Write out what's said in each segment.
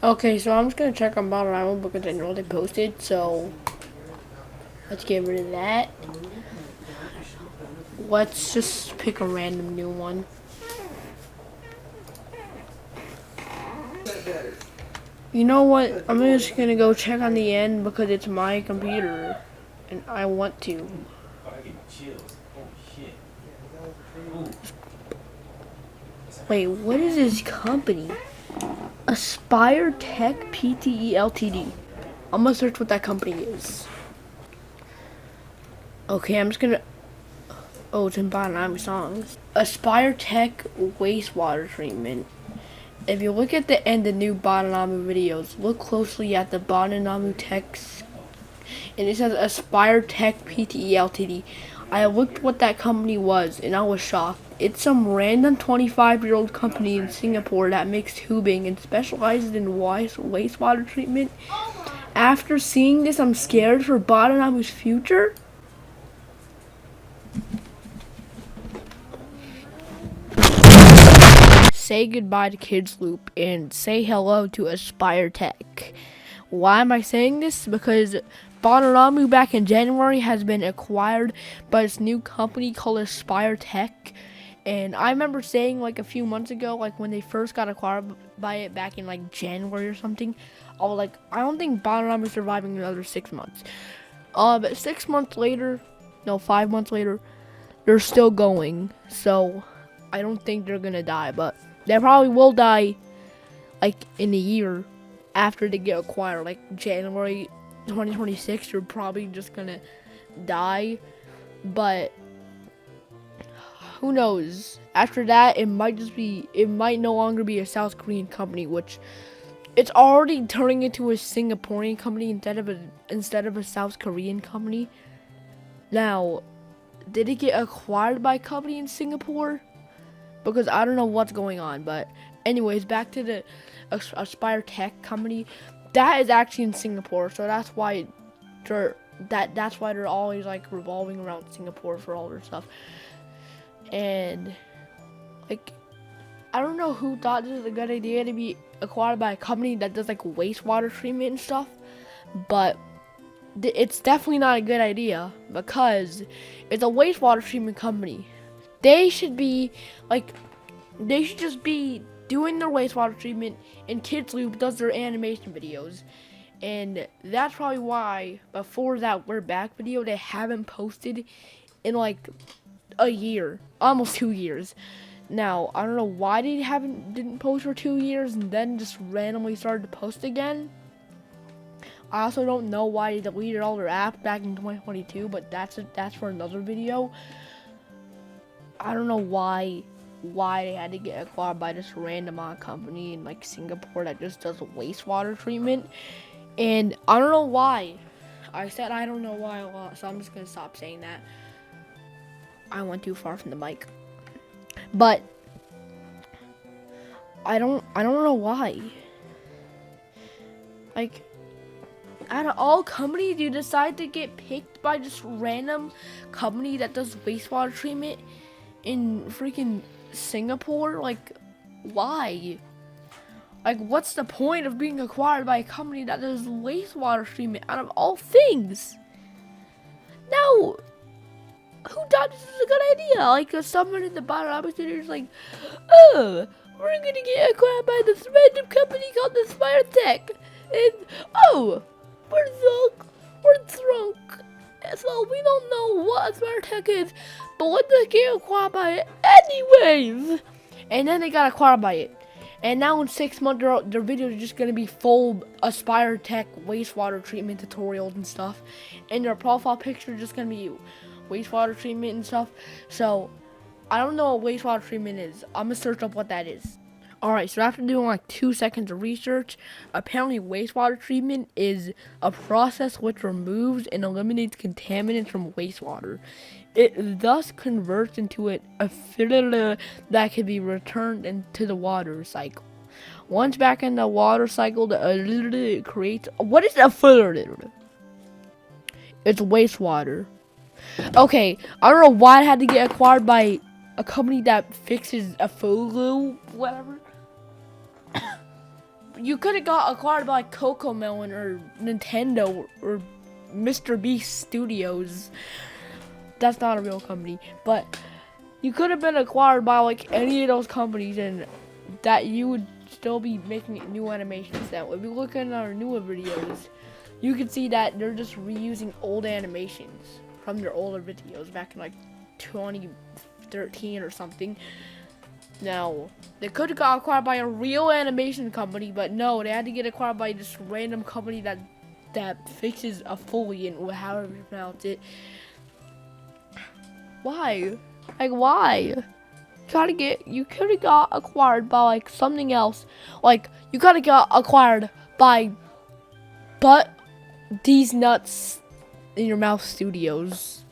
Okay, so I'm just gonna check on Badanamu because I know they posted, so let's get rid of that. Let's just pick a random new one. You know what? I'm just gonna go check on the end because it's my computer and I want to. Wait, what is this company? assraT Pte Ltd. I'm gonna search what that company is. Okay, I'm just gonna. Oh, it's in Badanamu songs. assraT Wastewater Treatment. If you look at the end of new Badanamu videos, look closely at the Badanamu text, and it says assraT Pte Ltd. I looked what that company was, and I was shocked. It's some random 25-year-old company in Singapore that makes tubing and specializes in wastewater treatment. After seeing this, I'm scared for Badanamu's future. Say goodbye to Kids Loop and say hello to assraT. Why am I saying this? Because Badanamu back in January has been acquired by this new company called assraT. And I remember saying like a few months ago, like when they first got acquired by it back in like January or something, I was like, I don't think Badanamu is surviving another 6 months. But 6 months later, no, 5 months later, they're still going. So I don't think they're gonna die, but they probably will die like in a year after they get acquired, like January 2026. They're probably just gonna die, but who knows? After that, it might no longer be a South Korean company, which it's already turning into a Singaporean company instead of a South Korean company. Now, did it get acquired by a company in Singapore? Because I don't know what's going on, but anyways, back to the assraT company. That is actually in Singapore, so that's why they're always like revolving around Singapore for all their stuff. And like, I don't know who thought this was a good idea to be acquired by a company that does like wastewater treatment and stuff, but it's definitely not a good idea because it's a wastewater treatment company. They should just be doing their wastewater treatment, and Kids Loop does their animation videos. And that's probably why before that We're Back video they haven't posted in like a year, almost 2 years. Now, I don't know why they didn't post for 2 years and then just randomly started to post again. I also don't know why they deleted all their apps back in 2022, but that's for another video. I don't know why they had to get acquired by this random company in like Singapore that just does wastewater treatment. And I don't know why. I said I don't know why a lot, so I'm just gonna stop saying that. I went too far from the mic. But I don't know why. Like, out of all companies, you decide to get picked by just random company that does wastewater treatment in freaking Singapore. Like, why? Like, what's the point of being acquired by a company that does wastewater treatment out of all things? Now, who thought this was a good idea? Like, someone in the Badanamu studio is like, oh, we're gonna get acquired by this random company called assraT, and oh, we're drunk, so we don't know what assraT is, but let's get acquired by it anyways. And then they got acquired by it. And now in 6 months, their videos are just going to be full assraT wastewater treatment tutorials and stuff. And their profile picture is just going to be wastewater treatment and stuff. So, I don't know what wastewater treatment is. I'm going to search up what that is. Alright, so after doing like 2 seconds of research, apparently wastewater treatment is a process which removes and eliminates contaminants from wastewater. It thus converts into a filter that can be returned into the water cycle. Once back in the water cycle, it creates... What is a filter? It's wastewater. Okay, I don't know why it had to get acquired by a company that fixes a filter, whatever. you could have got acquired by Coco Melon or Nintendo or Mr. Beast Studios. That's not a real company, but you could have been acquired by like any of those companies, and that you would still be making new animations. Now, if you look at our newer videos, you can see that they're just reusing old animations from their older videos back in like 2013 or something. Now, they could have got acquired by a real animation company, but no, they had to get acquired by this random company that fixes a foliant, or however you pronounce it. Why? Like, why? You could have got acquired by like something else. Like, you could have got acquired by these nuts in your mouth studios.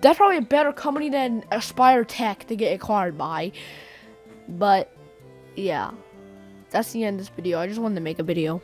That's probably a better company than assraT to get acquired by. But yeah, that's the end of this video. I just wanted to make a video.